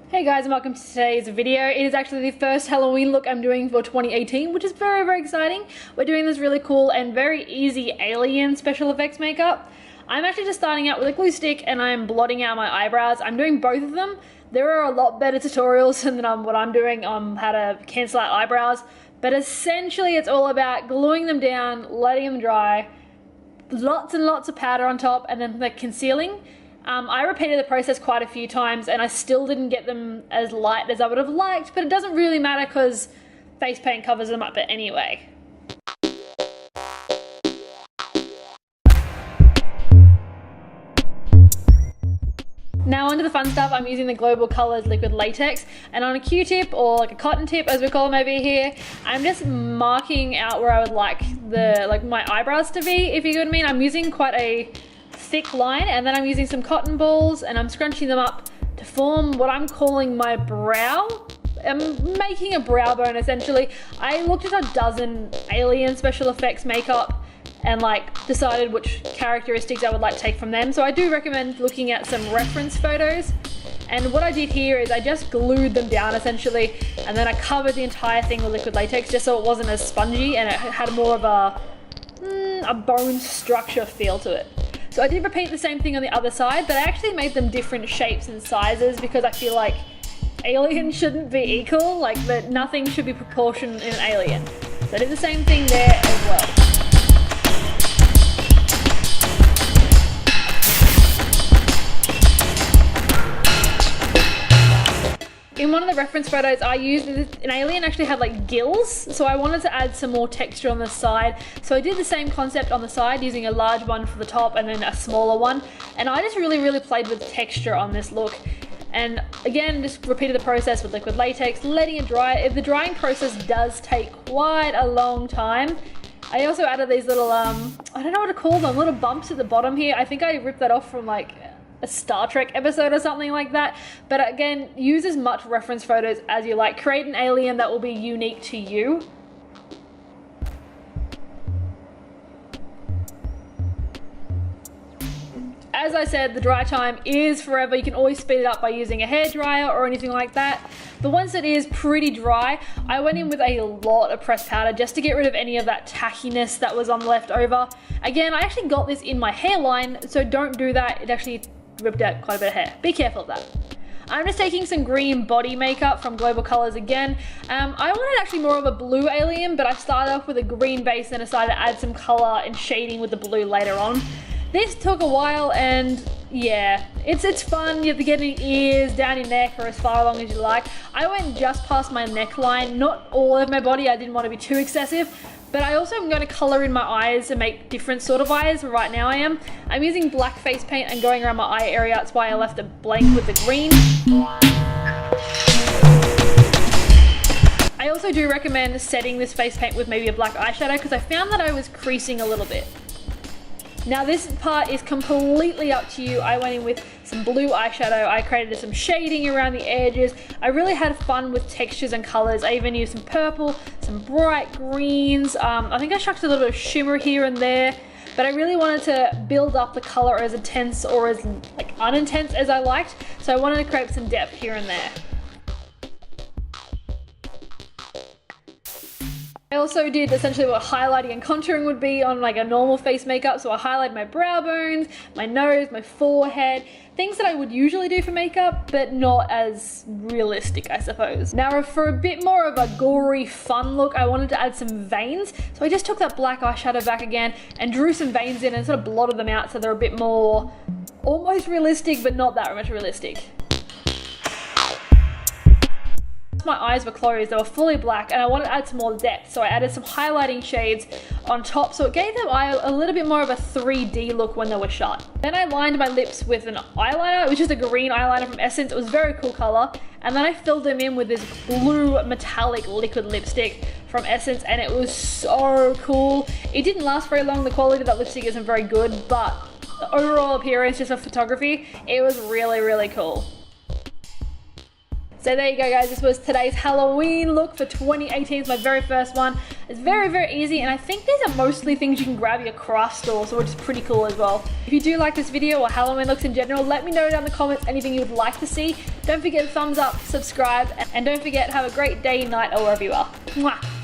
Hey guys, and welcome to today's video. It is actually the first Halloween look I'm doing for 2018, which is very exciting. We're doing this really cool and very easy alien special effects makeup. I'm actually just starting out with a glue stick and I'm blotting out my eyebrows. I'm doing both of them. There are a lot better tutorials than what I'm doing on how to cancel out eyebrows, but essentially it's all about gluing them down, letting them dry, lots and lots of powder on top, and then concealing. I repeated the process quite a few times and I still didn't get them as light as I would have liked, but it doesn't really matter because face paint covers them up anyway. Now onto the fun stuff. I'm using the Global Colors liquid latex, and on a Q-tip, or like a cotton tip as we call them over here, I'm just marking out where I would like my eyebrows to be, if you get what I mean. I'm using quite a thick line, and then I'm using some cotton balls and I'm scrunching them up to form what I'm calling my brow. I'm making a brow bone essentially. I looked at a dozen alien special effects makeup and decided which characteristics I would like to take from them. So I do recommend looking at some reference photos. And what I did here is I just glued them down essentially, and then I covered the entire thing with liquid latex just so it wasn't as spongy and it had more of a bone structure feel to it. So I did repeat the same thing on the other side, but I actually made them different shapes and sizes because I feel like aliens shouldn't be equal, that nothing should be proportioned in an alien. So I did the same thing there as well. In one of the reference photos I used, an alien actually had gills, so I wanted to add some more texture on the side. So I did the same concept on the side, using a large one for the top and then a smaller one. And I just really played with texture on this look. And again, just repeated the process with liquid latex, letting it dry. If the drying process does take quite a long time. I also added these little, I don't know what to call them, little bumps at the bottom here. I think I ripped that off from a Star Trek episode or something like that. But again, use as much reference photos as you like. Create an alien that will be unique to you. As I said, the dry time is forever. You can always speed it up by using a hairdryer or anything like that. But once it is pretty dry, I went in with a lot of pressed powder just to get rid of any of that tackiness that was on left over. Again, I actually got this in my hairline, so don't do that. It actually ripped out quite a bit of hair. Be careful of that. I'm just taking some green body makeup from Global Colors again. I wanted actually more of a blue alien, but I started off with a green base and decided to add some color and shading with the blue later on. This took a while, and yeah, it's fun. You have to get in your ears, down your neck, or as far along as you like. I went just past my neckline, not all of my body. I didn't want to be too excessive. But I also am going to colour in my eyes and make different sort of eyes. Right now I'm using black face paint and going around my eye area. That's why I left it blank with the green. I also do recommend setting this face paint with maybe a black eyeshadow because I found that I was creasing a little bit. Now this part is completely up to you. I went in with some blue eyeshadow. I created some shading around the edges. I really had fun with textures and colors. I even used some purple, some bright greens. I think I chucked a little bit of shimmer here and there, but I really wanted to build up the color as intense or as unintense as I liked. So I wanted to create some depth here and there. I also did essentially what highlighting and contouring would be on a normal face makeup. So I highlighted my brow bones, my nose, my forehead, things that I would usually do for makeup, but not as realistic, I suppose. Now for a bit more of a gory, fun look, I wanted to add some veins. So I just took that black eyeshadow back again and drew some veins in and sort of blotted them out so they're a bit more almost realistic, but not that much realistic. My eyes were closed, they were fully black, and I wanted to add some more depth, so I added some highlighting shades on top, so it gave the eye a little bit more of a 3D look when they were shut. Then I lined my lips with an eyeliner, which is a green eyeliner from Essence. It was a very cool color, and then I filled them in with this blue metallic liquid lipstick from Essence, and it was so cool. It didn't last very long. The quality of that lipstick isn't very good, but the overall appearance just of photography, it was really cool. So there you go, guys. This was today's Halloween look for 2018. It's my very first one. It's very, very easy, and I think these are mostly things you can grab at your craft store, so which is pretty cool as well. If you do like this video or Halloween looks in general, let me know down in the comments anything you would like to see. Don't forget to thumbs up, subscribe, and don't forget, have a great day, night, or wherever you are. Mwah!